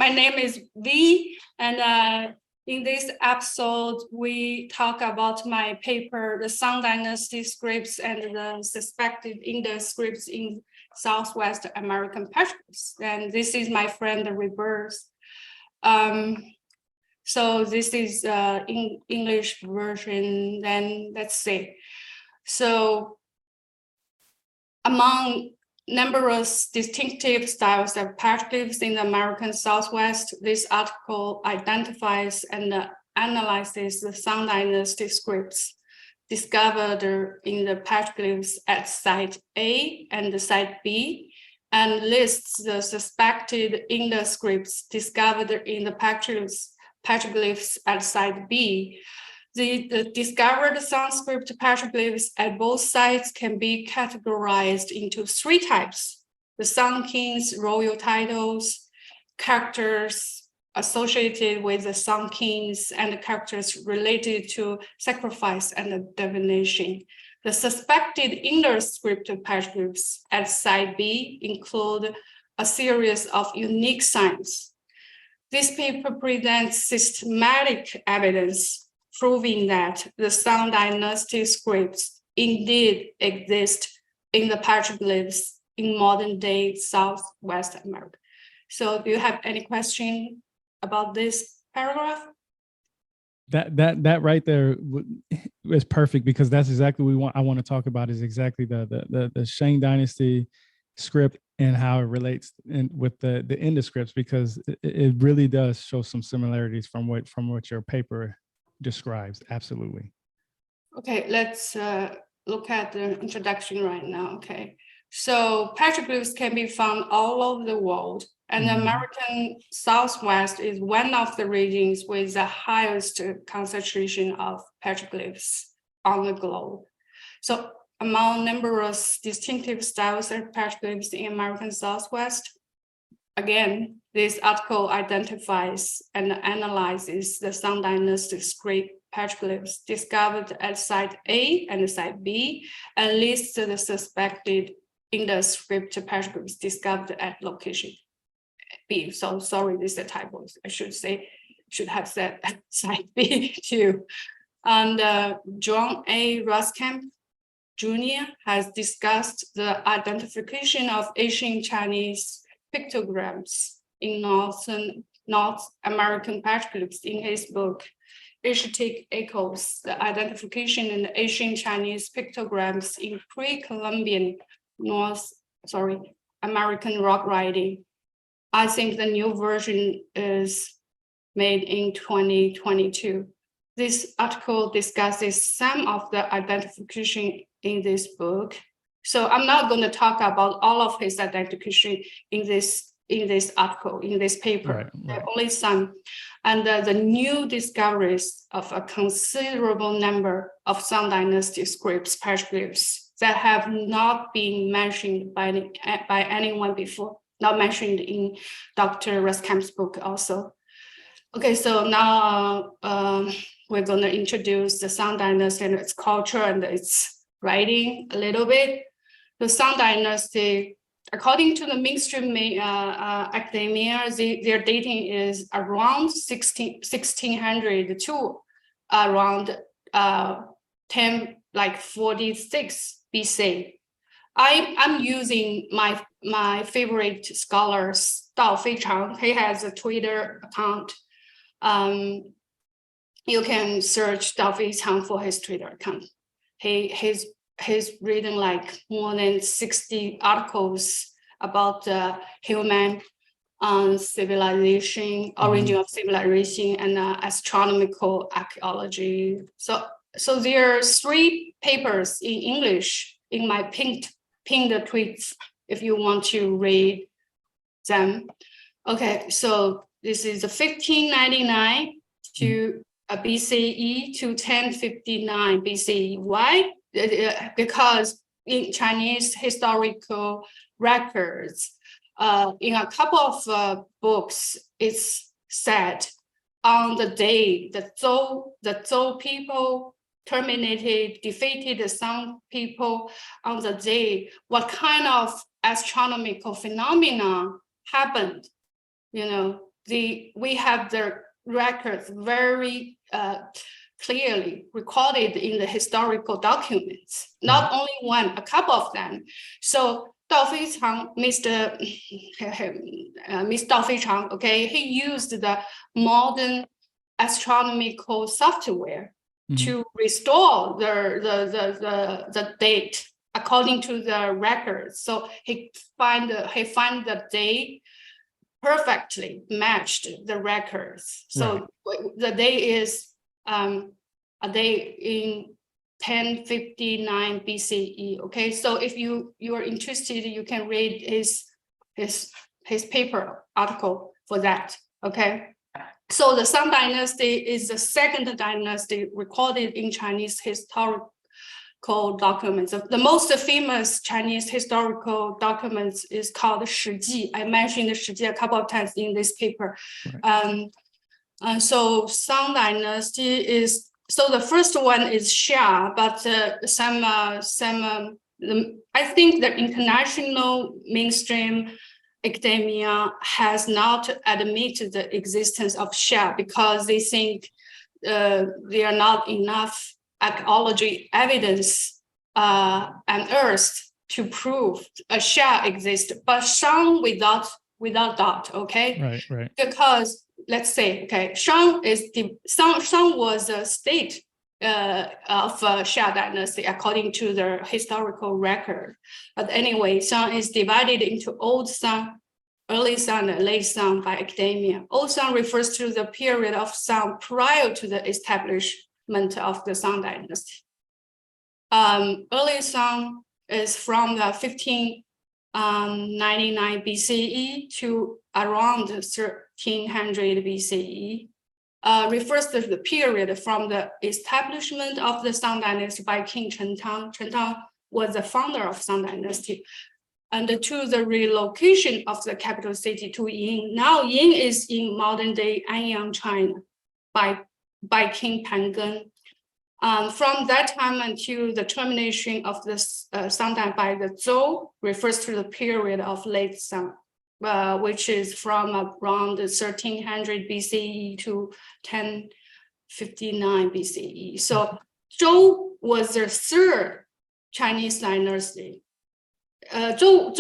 my name is V, and in this episode, we talk about my paper, the Shang Dynasty scripts and the suspected Indus scripts in Southwest American petroglyphs. And this is my friend, the reverse. So this is in English version, then let's see. So among numerous distinctive styles of petroglyphs in the American Southwest, this article identifies and analyzes the Shang Dynasty scripts discovered in the petroglyphs at Site A and Site B, and lists the suspected Indus scripts discovered in the petroglyphs at Site B. The discovered Sanskrit petroglyphs at both sites can be categorized into three types: the Sun King's royal titles, characters associated with the Sun Kings, and the characters related to sacrifice and divination. The suspected Indus script petroglyphs at Site B include a series of unique signs. This paper presents systematic evidence proving that the Shang Dynasty scripts indeed exist in the petroglyphs in modern-day Southwest America. So do you have any question about this paragraph? That right there is perfect, because that's exactly what I want to talk about, is exactly the Shang Dynasty script and how it relates with the Indus scripts, because it really does show some similarities from what your paper describes. Absolutely. Okay, let's look at the introduction right now. Okay, so petroglyphs can be found all over the world, and the American Southwest is one of the regions with the highest concentration of petroglyphs on the globe. So among numerous distinctive styles of petroglyphs in American Southwest, again, this article identifies and analyzes the Shang Dynasty script petroglyphs discovered at Site A and Site B, and lists the suspected Indus script petroglyphs discovered at location B. So sorry, this is a typo. I should have said Site B too. And John A. Ruskamp Jr. has discussed the identification of ancient Chinese pictograms in North American petroglyphs in his book, Asiatic Echoes, the identification in the ancient Chinese pictograms in pre-Columbian American rock writing. I think the new version is made in 2022. This article discusses some of the identification in this book. So I'm not going to talk about all of his identification in this article, in this paper. Right. Only some. And the new discoveries of a considerable number of Shang Dynasty scripts, petroglyphs, that have not been mentioned by anyone before, not mentioned in Dr. Ruskamp's book also. Okay, so now we're going to introduce the Shang Dynasty and its culture and its writing a little bit. The Shang Dynasty, according to the mainstream academia, their dating is around 1600 to around 46 BC. I'm using my favorite scholar, Dao Feichang. He has a Twitter account. You can search Dao Feichang for his Twitter account. He's written like more than 60 articles about human civilization, origin of civilization, and astronomical archaeology. So there are 3 papers in English in my pinned tweets if you want to read them. Okay, so this is 1599 to BCE to 1059 BCE. Why? Because in Chinese historical records, in a couple of books, it's said on the day the Zhou people defeated the Song people, on the day, what kind of astronomical phenomena happened? we have the records very clearly recorded in the historical documents. Not only one, a couple of them. So Dao Feichang, Miss Dao Feichang, okay, he used the modern astronomical software to restore the date according to the records. So he find the date perfectly matched the records. So the date is a day in 1059 BCE. Okay, so if you are interested, you can read his paper article for that. Okay, so the Shang Dynasty is the second dynasty recorded in Chinese historical documents. The most famous Chinese historical documents is called Shiji. I mentioned the Shiji a couple of times in this paper. So Shang Dynasty is, so the first one is Xia, but I think the international mainstream academia has not admitted the existence of Xia because they think there are not enough archaeology evidence unearthed to prove a Xia exists, but Shang without doubt, okay? Right. Because let's say, okay, Shang was a state of Xia dynasty according to the historical record. But anyway, Shang is divided into Old Shang, Early Shang, and Late Shang by academia. Old Shang refers to the period of Shang prior to the establishment of the Shang dynasty. Early Shang is from the 1599 BCE to around 1300 BCE. Refers to the period from the establishment of the Shang dynasty by King Chen Tang. Chen Tang was the founder of Shang dynasty, and to the relocation of the capital city to Yin. Now Yin is in modern day Anyang, China, by King Pangen. From that time until the termination of the Shang dynasty by the Zhou refers to the period of late Shang, which is from around 1300 BCE to 1059 BCE. So Zhou was the third Chinese dynasty. Zhou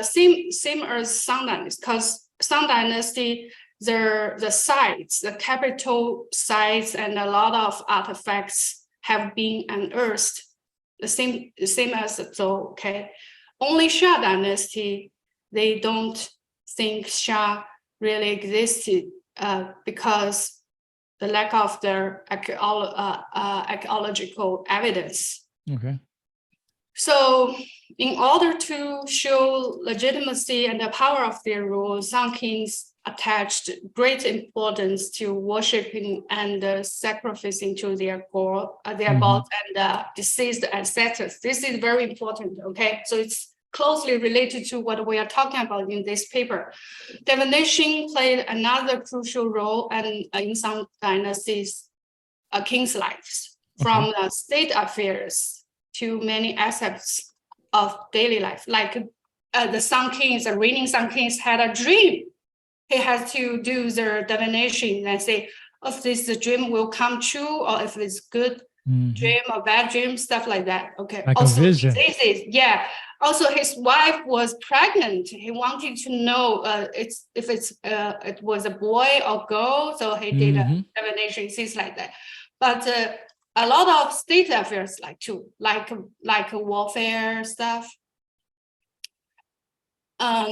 same as Shang dynasty, because Shang dynasty, the sites, the capital sites, and a lot of artifacts have been unearthed. The same as Zhou. Okay, only Xia dynasty, they don't think Xia really existed because the lack of their archaeological evidence. Okay. So in order to show legitimacy and the power of their rule, some kings attached great importance to worshiping and sacrificing to their gods and deceased ancestors. This is very important, okay? So it's closely related to what we are talking about in this paper. Divination played another crucial role in some dynasties, kings' lives, from state affairs to many aspects of daily life. Like the Sun Kings, the reigning Sun Kings had a dream. He has to do the divination and say if this dream will come true or if it's good dream or bad dream, stuff like that. Okay. Like also, a vision. Also, his wife was pregnant. He wanted to know if it was a boy or girl. So he did a divination, things like that. But a lot of state affairs like warfare stuff.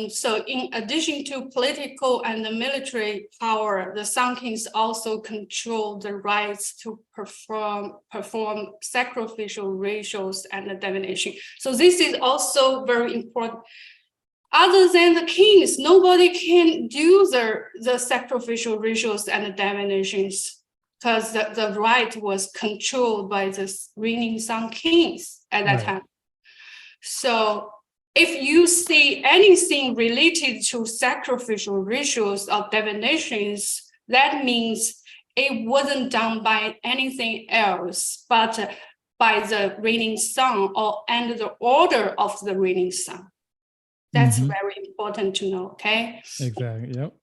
So in addition to political and the military power, the Sun Kings also control the rights to perform sacrificial rituals and the divination. So this is also very important. Other than the kings, nobody can do the sacrificial rituals and the divinations because the right was controlled by the reigning Sun Kings at that time. So if you see anything related to sacrificial rituals or divinations, that means it wasn't done by anything else, but by the reigning sun or under the order of the reigning sun. That's very important to know, okay? Exactly, yep.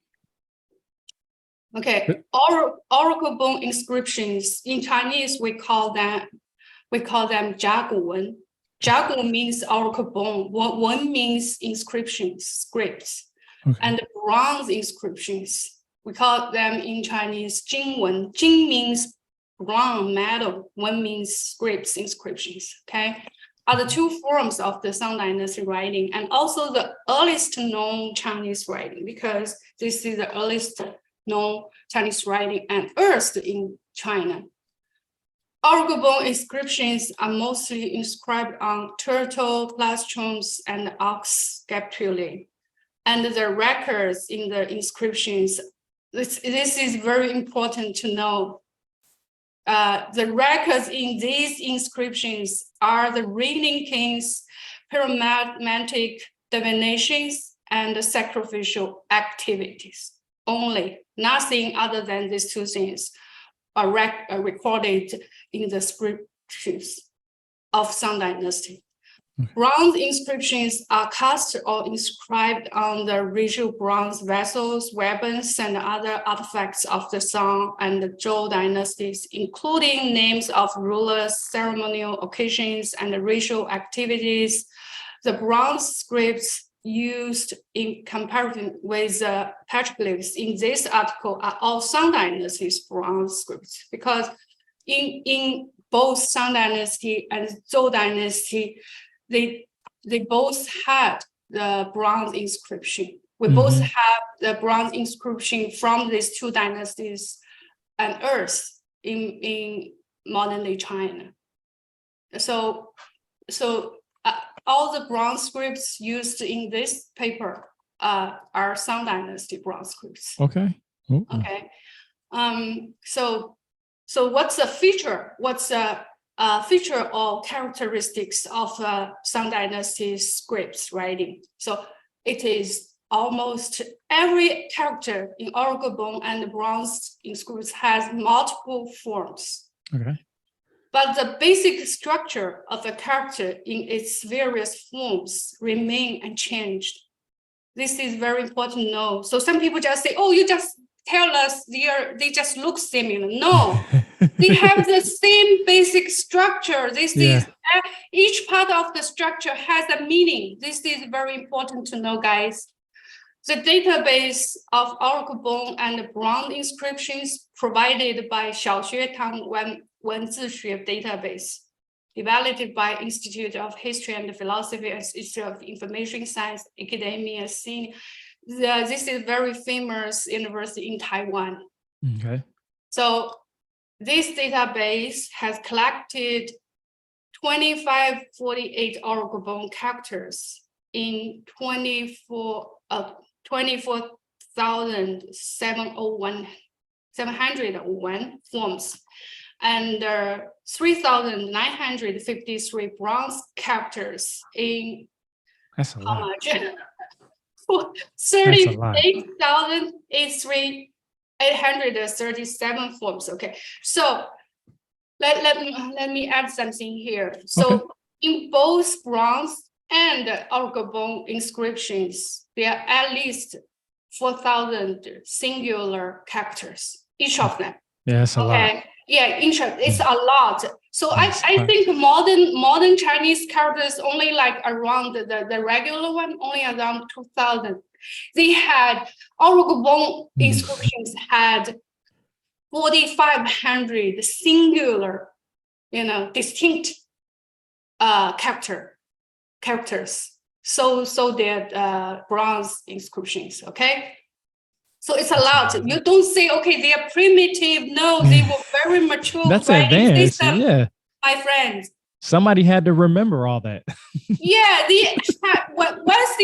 Okay, oracle bone inscriptions in Chinese we call them 甲骨文. 甲骨 means oracle bone. Wen means inscriptions, scripts, Okay. and bronze inscriptions we call them in Chinese 金文. 金 means bronze, metal. Wen means scripts, inscriptions. Okay, are the two forms of the Song Dynasty writing, and also the earliest known Chinese writing, because this is the earliest known Chinese writing unearthed in China. Oracle bone inscriptions are mostly inscribed on turtle plastrons and ox scapulae. And the records in the inscriptions, this is very important to know. The records in these inscriptions are the reigning kings, pyramidal divinations, and sacrificial activities only. Nothing other than these two things are recorded in the scriptures of Song Dynasty. Bronze inscriptions are cast or inscribed on the ritual bronze vessels, weapons, and other artifacts of the Song and the Zhou dynasties, including names of rulers, ceremonial occasions, and ritual activities. The bronze scripts used in comparison with the petroglyphs in this article are all Song Dynasty's bronze scripts, because in both Song Dynasty and Zhou Dynasty, they both had the bronze inscription. We both have the bronze inscription from these two dynasties unearthed in modern day China. So all the bronze scripts used in this paper are Song Dynasty bronze scripts. Okay. Ooh. Okay. So what's the feature? What's the feature or characteristics of Song Dynasty scripts writing? So it is almost every character in oracle bone and bronze inscriptions has multiple forms. Okay. But the basic structure of a character in its various forms remain unchanged. This is very important to know. So some people just say, oh, you just tell us they just look similar. No, they have the same basic structure. This is each part of the structure has a meaning. This is very important to know, guys. The database of oracle bone and bronze inscriptions provided by 小学堂文字学 database, developed by Institute of History and Philosophy and Institute of Information Science, Academia, this is very famous university in Taiwan. Okay. So this database has collected 2548 oracle bone characters in 24,701 forms, and 3,953 bronze characters in that's a lot. 38,837 forms. Okay, so let me add something here. So in both bronze and oracle bone inscriptions, there are at least 4,000 singular characters, each of them. Yeah, that's a lot. Yeah, it's a lot. So I think modern Chinese characters only like around the regular one, only around 2,000. They had oracle bone inscriptions had 4,500 singular, distinct characters. So they're bronze inscriptions. Okay. So it's a lot. You don't say, okay, they are primitive. No, they were very mature. That's advanced. Yeah. My friends. Somebody had to remember all that. Yeah, once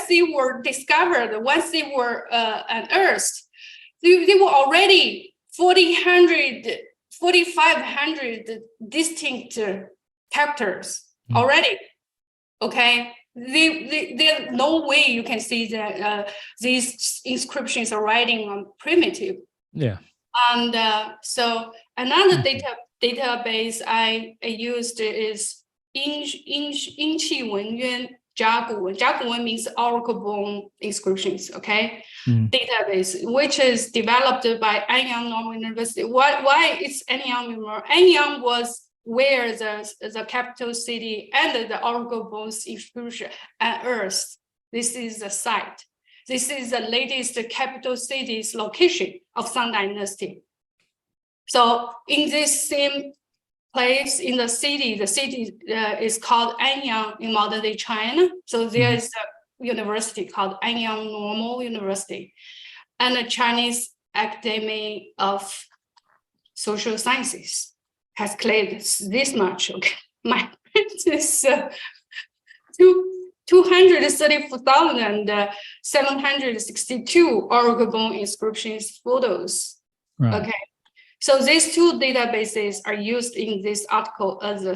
they were discovered, once they were unearthed, they were already 4,500 distinct characters already. Okay. There's no way you can see that these inscriptions are writing on primitive. Yeah. And so another database I used is 殷气文渊 Jiaguwen means oracle bone inscriptions, okay? Database, which is developed by Anyang Normal University. Why it's Anyang Memorial? Anyang was where the capital city and the oracle bones inscription unearthed. This is the site. This is the latest capital city's location of Shang Dynasty. So in this same place in the city is called Anyang in modern day China. So there is a university called Anyang Normal University, and the Chinese Academy of Social Sciences has claimed this much. Okay, my is 234,762 oracle bone inscriptions photos. Right. Okay. So these two databases are used in this article as the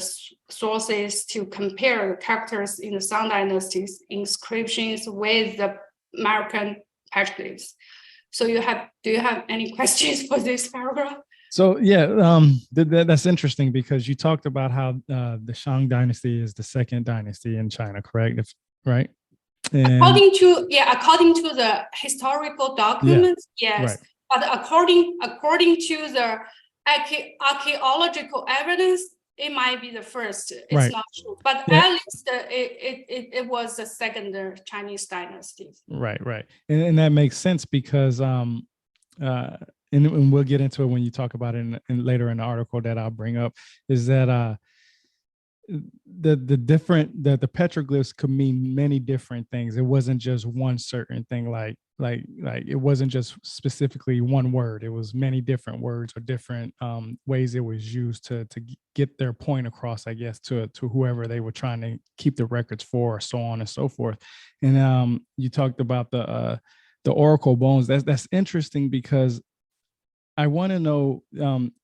sources to compare the characters in the Shang Dynasty's inscriptions with the American petroglyphs. So do you have any questions for this paragraph? So yeah, that's interesting because you talked about how the Shang Dynasty is the second dynasty in China, correct? Right? And according to the historical documents, yes. Right. But according to the archaeological evidence, it might be the first. It's not true, but at least it was the second Chinese dynasty. Right, and that makes sense because and we'll get into it when you talk about it in later in the article that I'll bring up, is that the petroglyphs could mean many different things. It wasn't just one certain thing, like it wasn't just specifically one word. It was many different words or different ways it was used to get their point across, I guess, to whoever they were trying to keep the records for, so on and so forth. And you talked about the oracle bones. That's interesting because I want to know,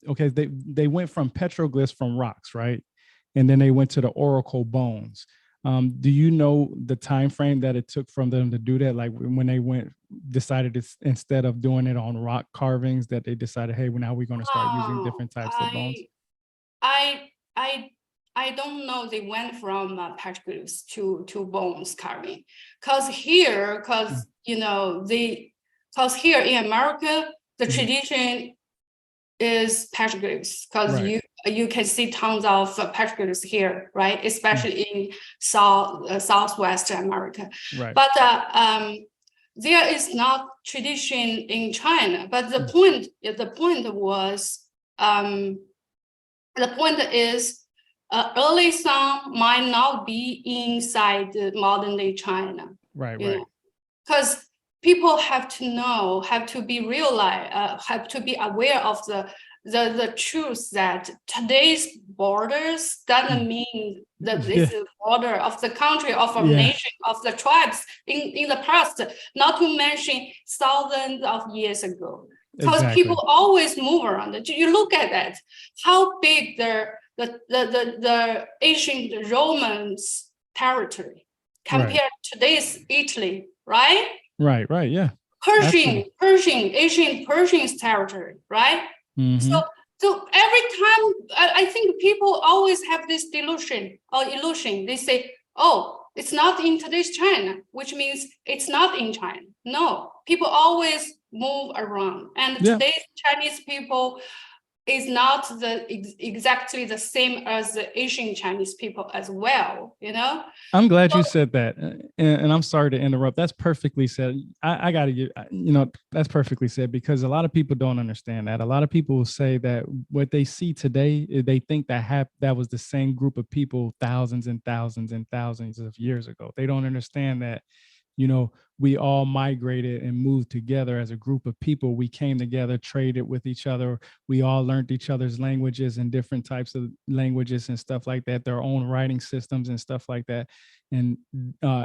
okay, they went from petroglyphs from rocks, right? And then they went to the oracle bones. Do you know the time frame that it took from them to do that? Like when they decided to, instead of doing it on rock carvings, that they decided, hey, well, now we're going to start using different types of bones? I don't know. They went from petroglyphs to bones carving, because here in America the tradition is petroglyphs, because you can see tons of petroglyphs here, right? Especially in Southwest America. Right. But there is not tradition in China. But the point is early Shang might not be inside the modern day China. Right. Because people have to know, have to be aware of the truth that today's borders doesn't mean that this is border of the country, of a nation, of the tribes in the past, not to mention thousands of years ago. Because people always move around. You look at that, how big the ancient Romans territory compared to today's Italy, right? Right, yeah. Ancient Persian's territory, right? So every time, I think people always have this delusion or illusion. They say, oh, it's not in today's China, which means it's not in China. No, people always move around. And today's Chinese people is not exactly the same as the Asian Chinese people as well, I'm glad you said that, and I'm sorry to interrupt. That's perfectly said. I got to give, that's perfectly said, because a lot of people don't understand that. A lot of people will say that what they see today, they think that was the same group of people thousands and thousands and thousands of years ago. They don't understand that, we all migrated and moved together as a group of people. We came together, traded with each other. We all learned each other's languages and different types of languages and stuff like that, their own writing systems and stuff like that. And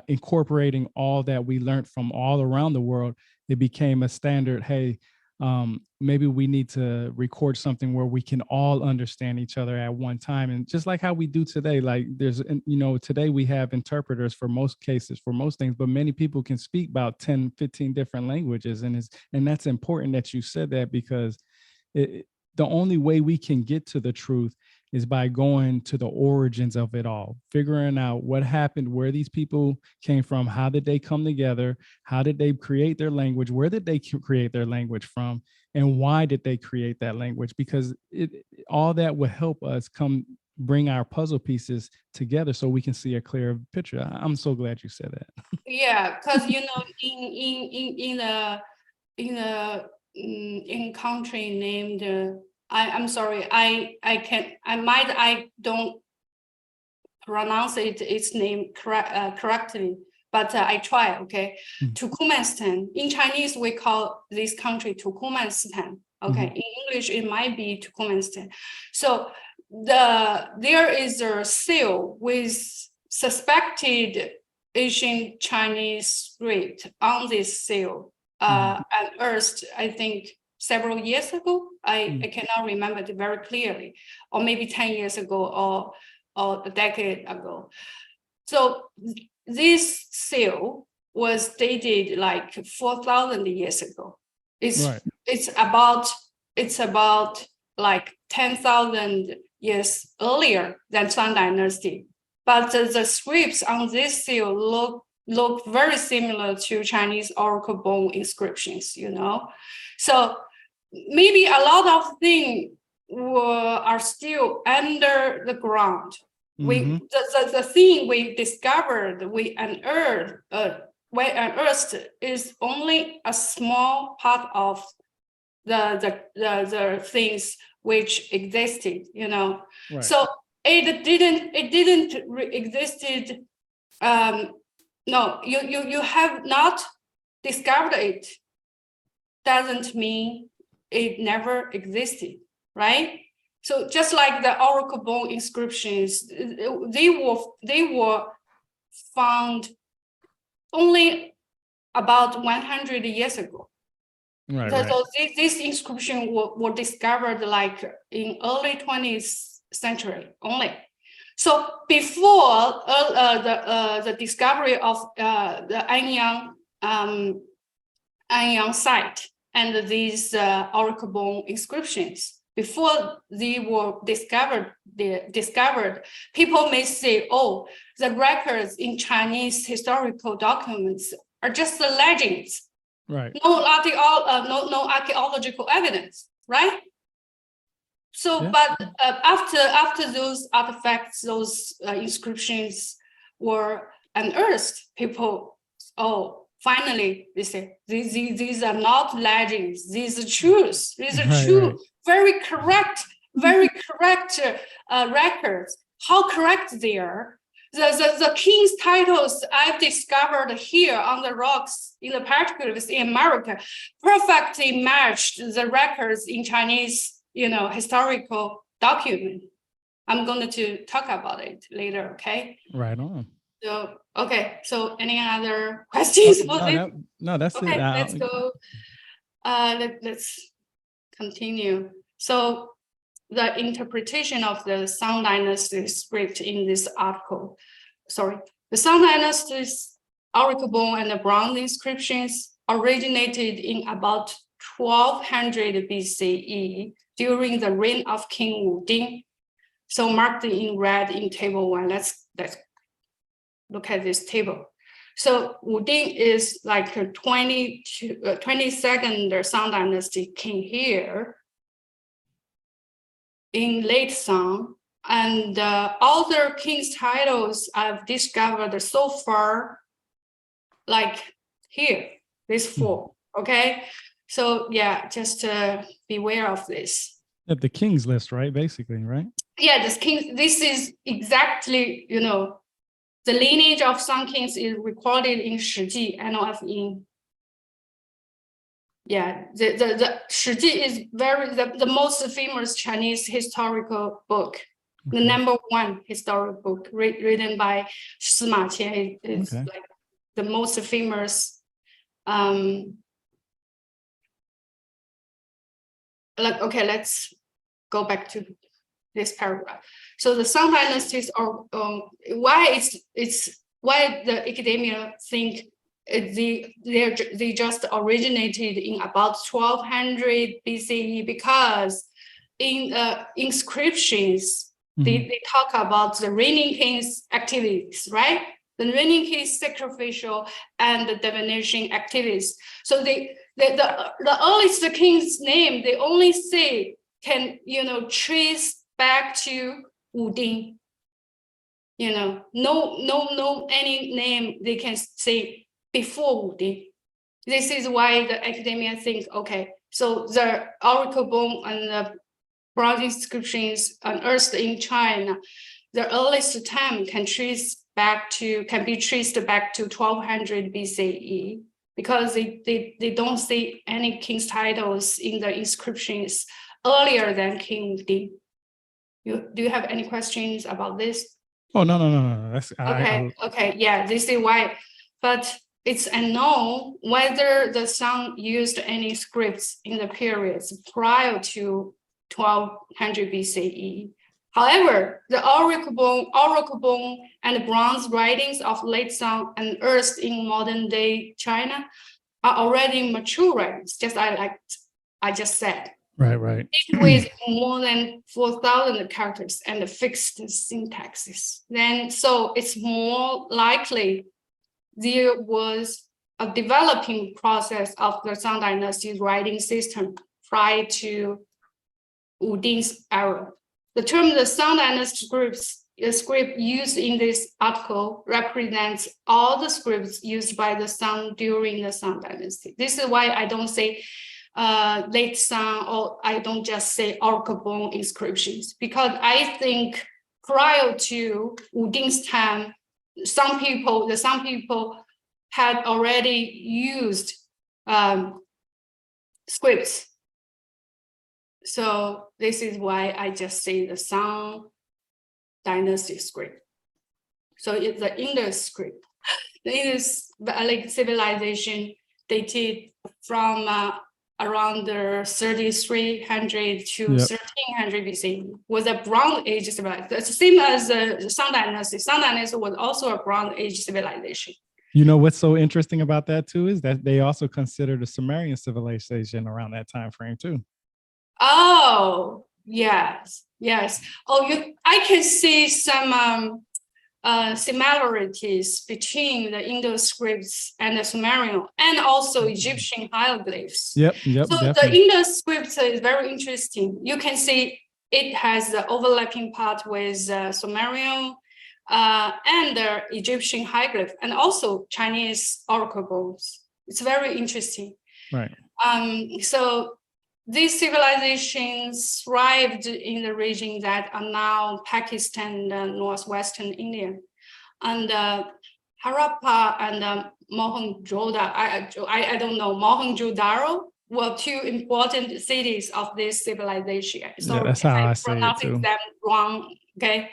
incorporating all that we learned from all around the world, it became a standard. Hey, maybe we need to record something where we can all understand each other at one time. And just like how we do today, like today we have interpreters for most cases, for most things, but many people can speak about 10, 15 different languages. And that's important that you said that, because the only way we can get to the truth is by going to the origins of it all, figuring out what happened, where these people came from, how did they come together, how did they create their language, where did they create their language from, and why did they create that language? Because all that will help us bring our puzzle pieces together so we can see a clear picture. I'm so glad you said that. Yeah, because in country named I'm sorry, I don't pronounce its name correctly, but I try. Okay, Turkmenistan. In Chinese, we call this country Turkmenistan. Okay, in English, it might be Turkmenistan. So there is a seal with suspected ancient Chinese script on this seal unearthed, I think, several years ago. I cannot remember it very clearly, or maybe 10 years ago, or a decade ago. So this seal was dated like 4,000 years ago. It's about like 10,000 years earlier than Shang Dynasty. But the scripts on this seal look very similar to Chinese oracle bone inscriptions, So maybe a lot of things are still under the ground. The thing we discovered, we unearthed is only a small part of the things which existed, Right. So it didn't existed. No, you have not discovered it. Doesn't mean it never existed, right? So just like the oracle bone inscriptions, they were found only about 100 years ago. So this inscription were discovered like in early 20th century only. So before the discovery of the Anyang site and these oracle bone inscriptions, before they were discovered, people may say, "Oh, the records in Chinese historical documents are just the legends, right? No archaeological evidence, right?" So, but after those artifacts, those inscriptions were unearthed, people, finally, they say, these are not legends, these are truths. These are true, very correct records. How correct they are. The king's titles I've discovered here on the rocks in the petroglyphs in America perfectly matched the records in Chinese, historical document. I'm going to talk about it later, okay? Right on. So, okay, so any other questions for this? No, that's okay, it. Let's go. Let's continue. So the interpretation of the Shang Dynasty script in this article. The Shang Dynasty's oracle bone and the bronze inscriptions originated in about 1200 BCE during the reign of King Wu Ding. So marked in red in table 1. Let's look at this table. So Wu Ding is like a 22nd Shang Dynasty king here in late Shang, and all the king's titles I've discovered so far, like here, this 4, okay? So yeah, just beware of this. At the king's list, right? Basically, right? Yeah, this is exactly, the lineage of Shang kings is recorded in Shiji, NOF. Yeah, the Shiji is the most famous Chinese historical book. The number 1 historic book written by Sima Qian is like the most famous. Let's go back to this paragraph. So the Shang dynasties are why the academia think they just originated in about 1200 BCE, because in inscriptions They talk about the reigning king's activities, right? The reigning king's sacrificial and the divination activities. So the earliest king's name, they only say can, trace back to Wu Ding. No any name they can say before Wu Ding. This is why the academia think, okay, so the oracle bone and the bronze inscriptions unearthed in China, the earliest time can be traced back to 1200 BCE, because they don't see any king's titles in the inscriptions earlier than King Wu Ding. Do you have any questions about this? Oh, no. That's okay. Yeah, this is why. But it's unknown whether the Song used any scripts in the periods prior to 1200 BCE. However, the oracle bone, and bronze writings of late Song unearthed in modern day China are already mature writings, just like I just said. Right. With more than 4,000 characters and fixed syntaxes. So it's more likely there was a developing process of the Song Dynasty's writing system prior to Wu Ding's era. The term the Song Dynasty script used in this article represents all the scripts used by the Song during the Song Dynasty. This is why I don't say late Song, or I don't just say oracle bone inscriptions, because I think prior to Wu Ding's time, some people had already used scripts. So this is why I just say the Song Dynasty script. So it's the Indus script. The Indus civilization dated from around the 3300 to 1300 BC, was a Bronze Age civilization. It's the same as the Song Dynasty. Song Dynasty was also a Bronze Age civilization. What's so interesting about that too is that they also consider the Sumerian civilization around that time frame too. Oh, yes. Oh, I can see some similarities between the Indus scripts and the Sumerian, and also Egyptian hieroglyphs. Yep. So definitely. the Indus script is very interesting. You can see it has the overlapping part with Sumerian and the Egyptian hieroglyph, and also Chinese oracle bones. It's very interesting. Right. So these civilizations thrived in the region that are now Pakistan and northwestern India. And Harappa and Mohenjo-daro, I don't know, Mohenjo-daro were two important cities of this civilization. So that's how I say it too. Them wrong, okay?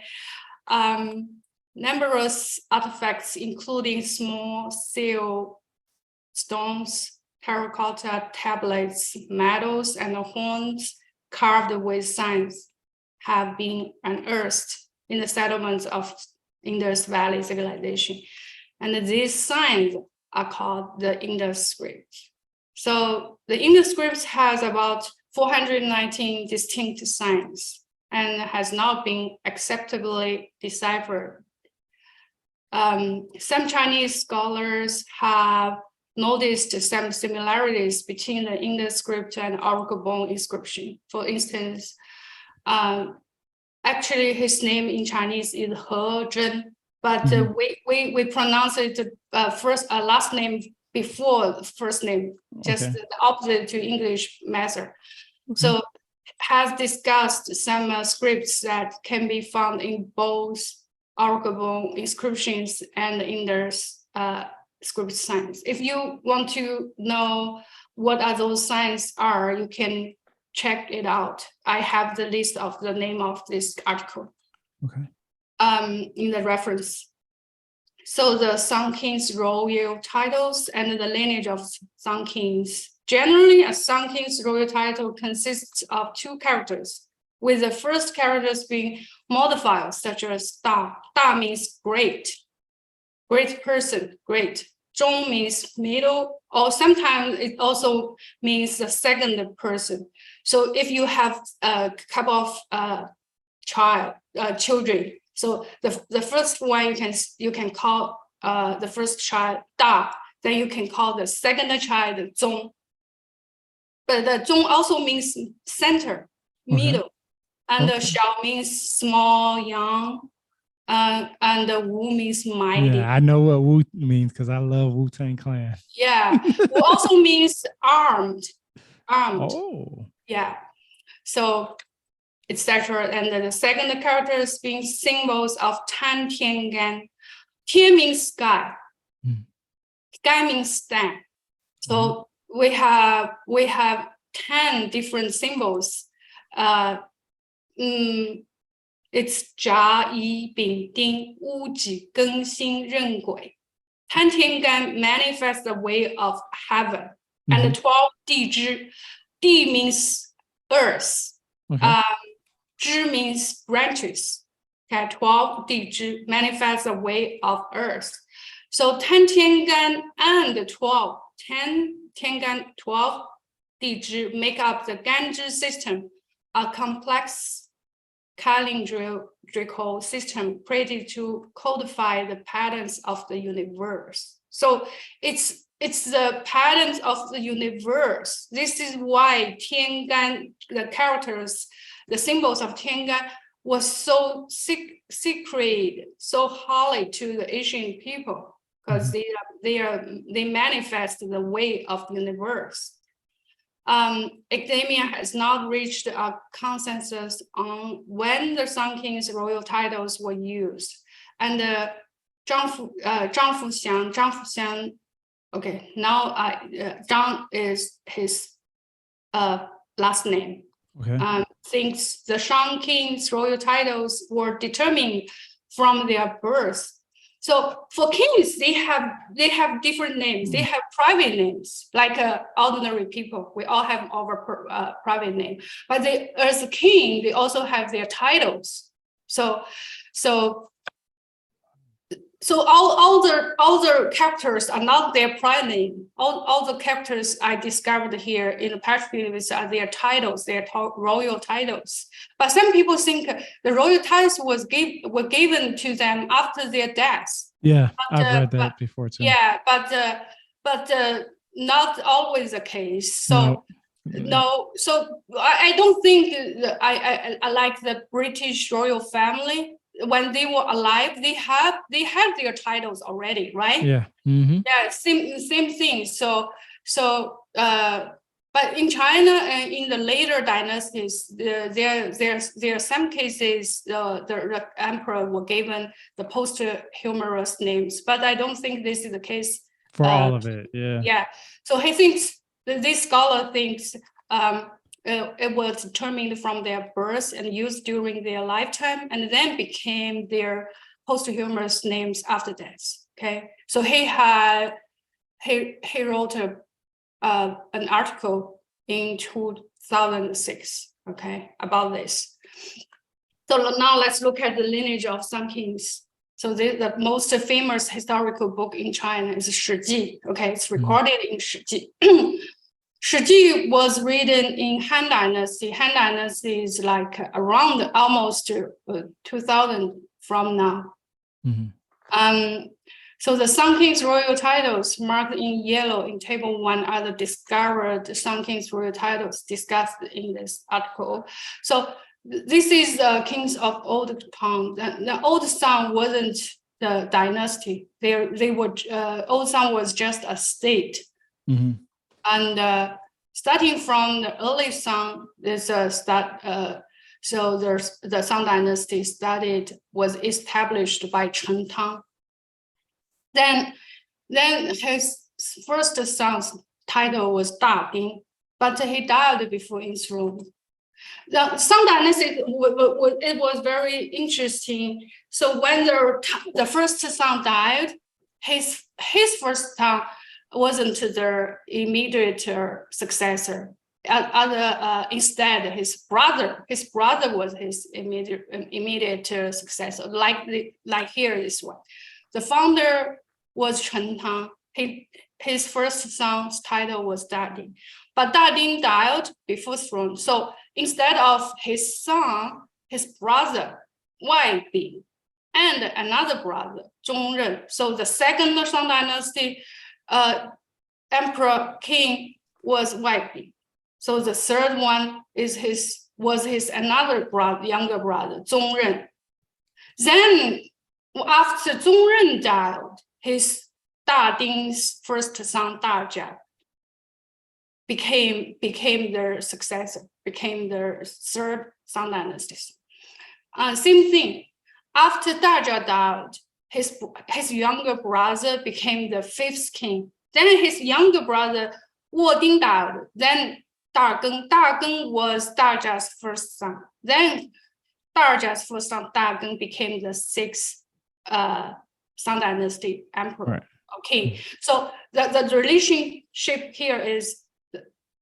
Numerous artifacts, including small seal stones, terracotta tablets, medals, and horns carved with signs have been unearthed in the settlements of Indus Valley civilization. And these signs are called the Indus script. So the Indus script has about 419 distinct signs and has not been acceptably deciphered. Some Chinese scholars have noticed some similarities between the Indus script and oracle bone inscription. For instance, actually his name in Chinese is He Zhen, but we pronounce it last name before the first name, just the opposite to English method. So has discussed some scripts that can be found in both oracle bone inscriptions and Indus script signs. If you want to know what are those signs are, you can check it out. I have the list of the name of this article in the reference. So the Song King's royal titles and the lineage of Song Kings. Generally, a Song King's royal title consists of two characters, with the first characters being modifiers such as Da. Da means great person, great. Zhong means middle, or sometimes it also means the second person. So if you have a couple of children. So the first one you can call the first child Da, then you can call the second child Zong. But the Zong also means center, middle, and the Xiao means small, young, and the Wu means mighty. Yeah, I know what Wu means because I love Wu-Tang Clan. Yeah, Wu also means armed. Oh. Yeah. So etc. And then the second characters being symbols of Tan Tian Gan. Tian means sky. Sky means stand. So we have 10 different symbols. It's Zha, Yi, Bing, Ding, Wu, Ji, Geng, Xin, Ren, Gui. Tan Tian Gan manifests the way of heaven. And the 12 Di Zhi. Di means earth. Zhi means branches. Okay, 12 Di Zhi manifests the way of earth. So 10 Tiangan and 12, 10 Tiangan, 12 Di Zhi make up the Ganzhi system, a complex calendrical system created to codify the patterns of the universe. So it's the patterns of the universe. This is why Tiangan, the characters, the symbols of Tiangan was so secret, so holy to the Asian people, because they manifest the way of the universe. Academia has not reached a consensus on when the Sun King's royal titles were used. And Zhang Fuxiang, okay, now Zhang is his last name. Okay. Thinks the Shang King's royal titles were determined from their birth. So for kings, they have different names. They have private names, like ordinary people. We all have our private name. But as a king, they also have their titles. So all the characters are not their prime name. All the characters I discovered here in the petroglyphs are their titles, their royal titles. But some people think the royal titles were given to them after their deaths. Yeah, I've read that before too. Yeah, but not always the case. So no, so I don't think I like the British royal family. When they were alive, they had their titles already, right? Yeah. Yeah, same thing. So but in China and in the later dynasties, there are some cases the emperor were given the posthumous names, but I don't think this is the case for all of it. Yeah. Yeah. So he thinks this scholar thinks it was determined from their birth and used during their lifetime, and then became their posthumous names after death. Okay, so he wrote an article in 2006. Okay, about this. So now let's look at the lineage of some kings. So the most famous historical book in China is Shiji. Okay, it's recorded in Shiji. Shiji was written in Han Dynasty. Han Dynasty is like around almost 2000 from now. So the Sun King's royal titles marked in yellow in table 1 are the discovered Sun King's royal titles discussed in this article. So this is the kings of Old Tang. The Old Sun wasn't the dynasty. They were Old Sun was just a state. And starting from the early Sun, there's a so the Sun Dynasty was established by Chen Tang. Then his first son's title was Da Ding, but he died before enthroned. The Sun Dynasty it was very interesting. So when the first son died, his first son wasn't the immediate successor. Instead, his brother was his immediate successor. Like here this one, the founder was Chen Tang. His first son's title was Da Ding, but Da Ding died before throne. So instead of his son, his brother Wai Bing, and another brother Zhong Ren. So the second Shang Dynasty emperor king was Wai Bing. So the third one was his another brother, younger brother Zhong Ren. Then after Zhong Ren died, his Da Ding's first son Da Jia became their successor, became their third Shang Dynasty. Same thing. After Da Jia died, his younger brother became the fifth king. Then his younger brother Wo Ding died. Then Da Geng was Da Jia's first son. Then Da Jia's first son Da Geng became the sixth Shang Dynasty emperor. Right. Okay, so the relationship here is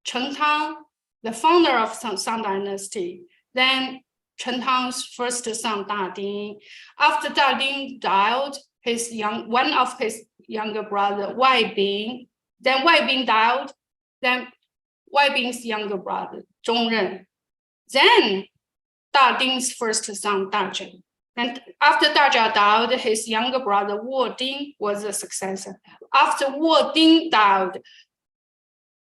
Chen Tang, the founder of Shang Dynasty, then Chen Tang's first son Da Ding. After Da Ding died, one of his younger brother Wai Bing, then Wai Bing died, then Wai Bing's younger brother Zhong Ren, then Da Ding's first son Da Zhen. And after Da Jia died, his younger brother Wo Ding was the successor. After Wo Ding died,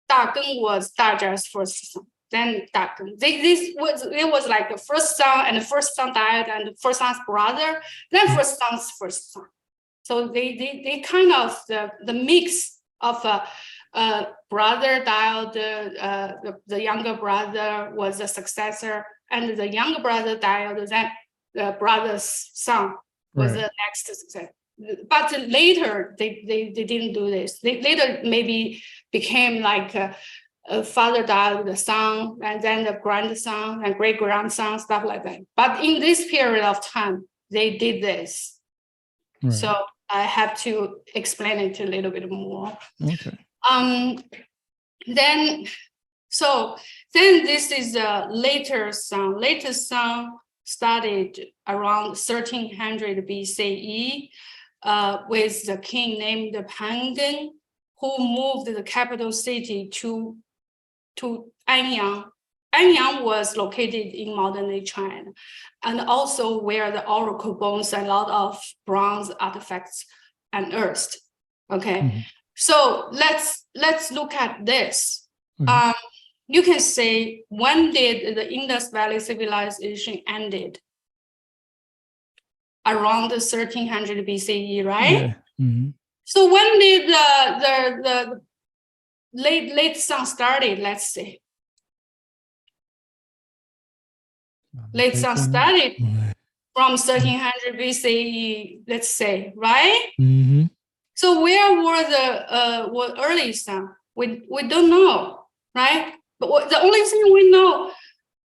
Da Geng was Da Jia's first son. Then Da Geng. It was like the first son, and the first son died, and the first son's brother, then first son's first son. So they kind of the mix of brother died, the younger brother was the successor, and the younger brother died, then the brother's son was the next successor. But later they didn't do this. They later maybe became like a father died, the son, and then the grandson and great grandson, stuff like that. But in this period of time, they did this. Right. So I have to explain it a little bit more. Okay. Then this is a later son. Latest son started around 1300 BCE with the king named Pangen, who moved the capital city to Anyang. Anyang was located in modern-day China, and also where the oracle bones and a lot of bronze artifacts unearthed. Okay, mm-hmm. So let's look at this. Mm-hmm. You can say, when did the Indus Valley civilization ended? Around 1300 BCE, right? Yeah. Mm-hmm. So when did the late sun started? Let's say late sun started from 1300 BCE. Let's say, right? Mm-hmm. So where were the early sun? We don't know, right? But the only thing we know,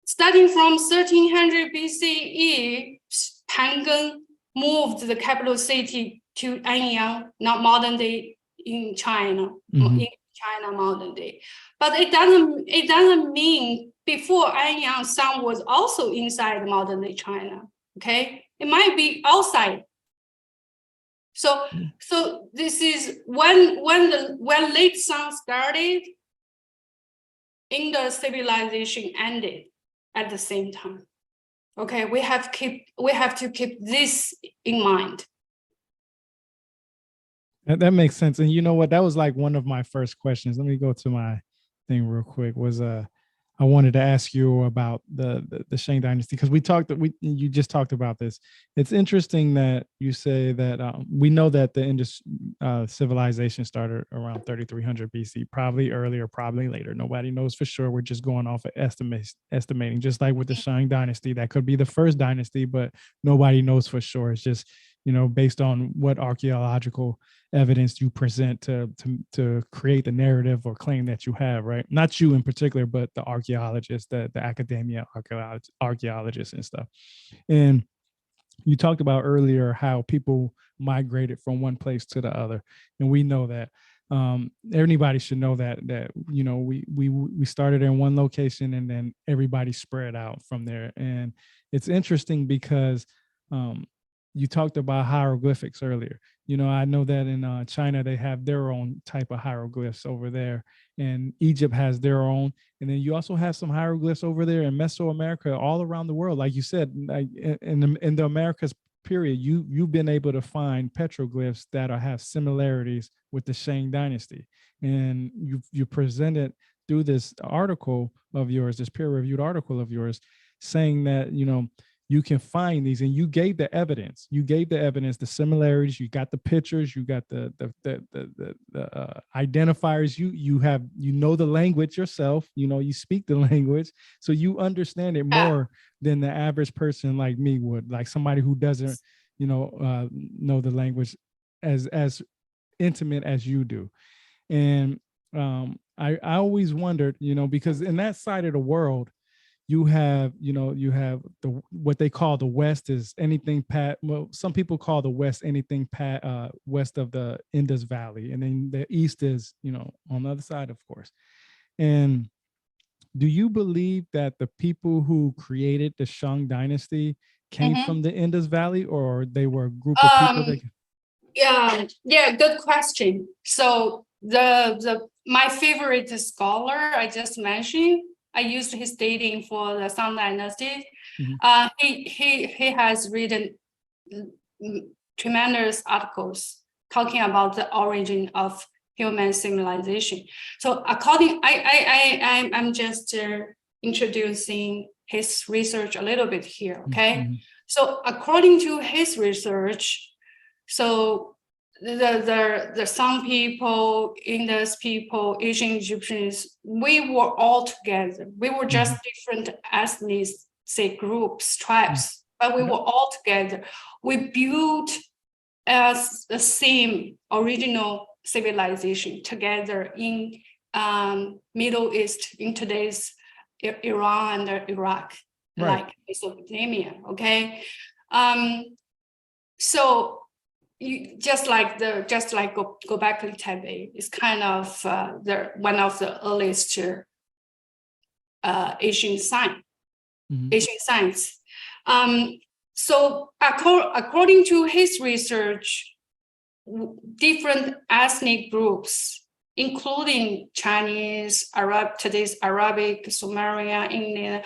starting from 1300 BCE, Pangen moved the capital city to Anyang, not modern day in China, mm-hmm. in China modern day. But it doesn't mean before Anyang, sun was also inside modern day China. Okay, it might be outside. So this is when late sun started, Indus civilization ended at the same time. Okay, we have to keep this in mind. That makes sense. And you know what? That was like one of my first questions. Let me go to my thing real quick. I wanted to ask you about the Shang Dynasty, because you just talked about this. It's interesting that you say that we know that the Indus civilization started around 3300 BC, probably earlier, probably later. Nobody knows for sure. We're just going off of estimating, just like with the Shang Dynasty. That could be the first dynasty, but nobody knows for sure. It's just, based on what archaeological evidence you present to create the narrative or claim that you have, right? Not you in particular, but the archaeologists, the academia archaeologists and stuff. And you talked about earlier how people migrated from one place to the other, and we know that. Everybody should know that we started in one location and then everybody spread out from there. And it's interesting because you talked about hieroglyphics earlier. I know that in China, they have their own type of hieroglyphs over there, and Egypt has their own. And then you also have some hieroglyphs over there in Mesoamerica, all around the world. Like you said, like in the Americas period, you've been able to find petroglyphs that have similarities with the Shang Dynasty. And you presented through this article of yours, this peer-reviewed article of yours, saying that, you can find these, and you gave the evidence. The similarities. You got the pictures. You got the identifiers. You have the language yourself. You speak the language, so you understand it more than the average person like me would, like somebody who doesn't, know the language as intimate as you do. And I always wondered, because in that side of the world, you have what they call the West is anything some people call the West anything west of the Indus Valley, and then the East is on the other side, of course. And do you believe that the people who created the Shang Dynasty came from the Indus Valley, or they were a group of people that? Yeah, good question. So my favorite scholar I just mentioned, I used his dating for the Shang Dynasty. He has written tremendous articles talking about the origin of human civilization. So I'm just introducing his research a little bit here. Okay, so according to his research, so the some people, Indus people, ancient Egyptians, we were all together. We were just different ethnic groups, tribes, but we were all together. We built as the same original civilization together in Middle East, in today's Iran and Iraq, like Mesopotamia. Okay, so. You, just like Göbekli Tepe is kind of one of the earliest Asian science. So according to his research, different ethnic groups, including Chinese, today's Arabic, Sumerian, Indian,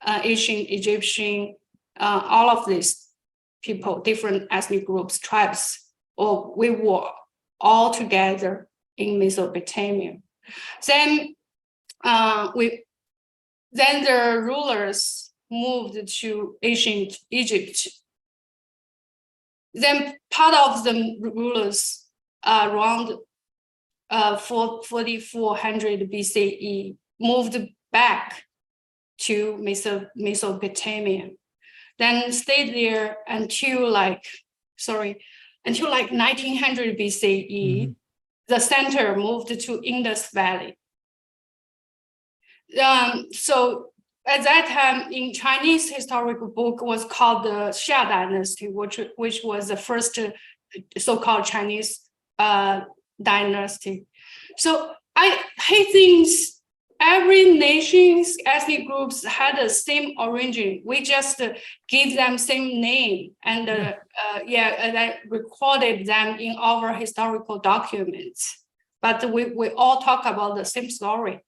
Asian, Egyptian, all of these people, different ethnic groups, tribes, or we were all together in Mesopotamia. Then the rulers moved to ancient Egypt. Then part of the rulers around 4400 BCE moved back to Mesopotamia. Then stayed there until 1900 BCE. The center moved to Indus Valley. So at that time, in Chinese historical book was called the Xia Dynasty, which was the first so-called Chinese dynasty. So he thinks every nation's ethnic groups had the same origin. We just gave them same name and and I recorded them in our historical documents. But we all talk about the same story.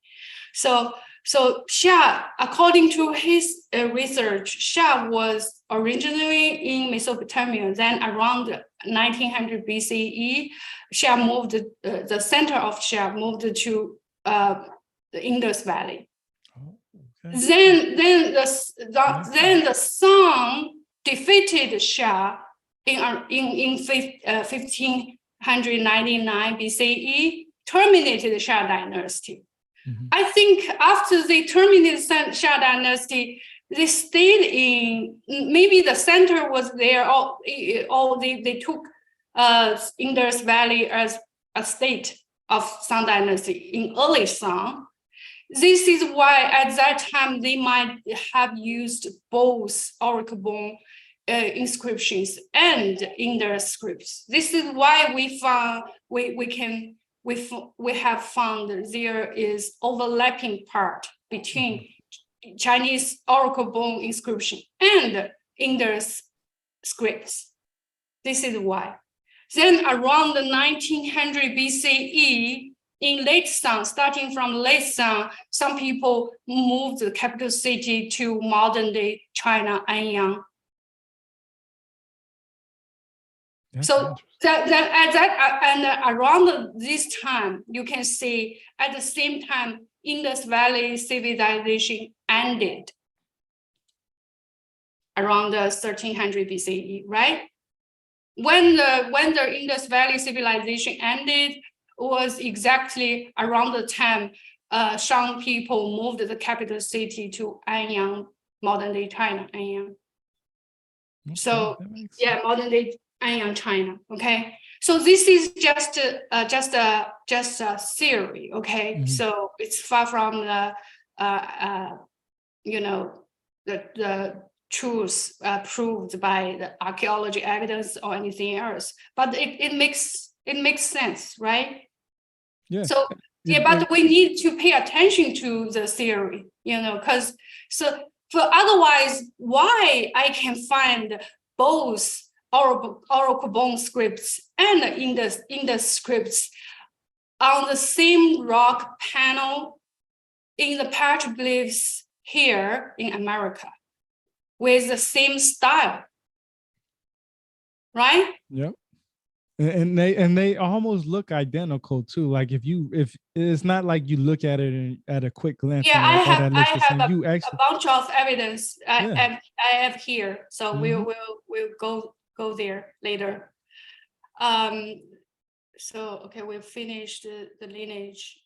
So Xia, according to his research, Xia was originally in Mesopotamia. Then around 1900 BCE, Xia moved. The center of Xia moved to the Indus Valley. Then the Song defeated Xia in 1599 BCE, terminated the Xia dynasty. I think after they terminated Xia dynasty, they stayed in, maybe the center was there, or they took Indus Valley as a state of Song dynasty in early Song. This is why at that time they might have used both oracle bone inscriptions and Indus scripts. This is why we have found there is overlapping part between Chinese oracle bone inscription and Indus scripts. This is why. Then around the 1900 BCE, in late Song, starting from late Song, some people moved the capital city to modern-day China, Anyang. So around this time, you can see at the same time, Indus Valley civilization ended around the 1300 BCE, right? When the Indus Valley civilization ended was exactly around the time Shang people moved the capital city to Anyang, modern-day China, Anyang. Okay, so yeah, modern-day Anyang, China. Okay, so this is just a theory. Okay, so it's far from the the truth proved by the archaeology evidence or anything else, but it makes sense, right? Yeah. So yeah, but we need to pay attention to the theory, because for otherwise, why I can find both Oracle bone scripts and Indus scripts on the same rock panel in the petroglyphs here in America with the same style, right? Yep. And they almost look identical too. Like if it's not like you look at it at a quick glance. Yeah, I have a bunch of evidence I have here, so we'll go there later. So okay, we've finished the lineage.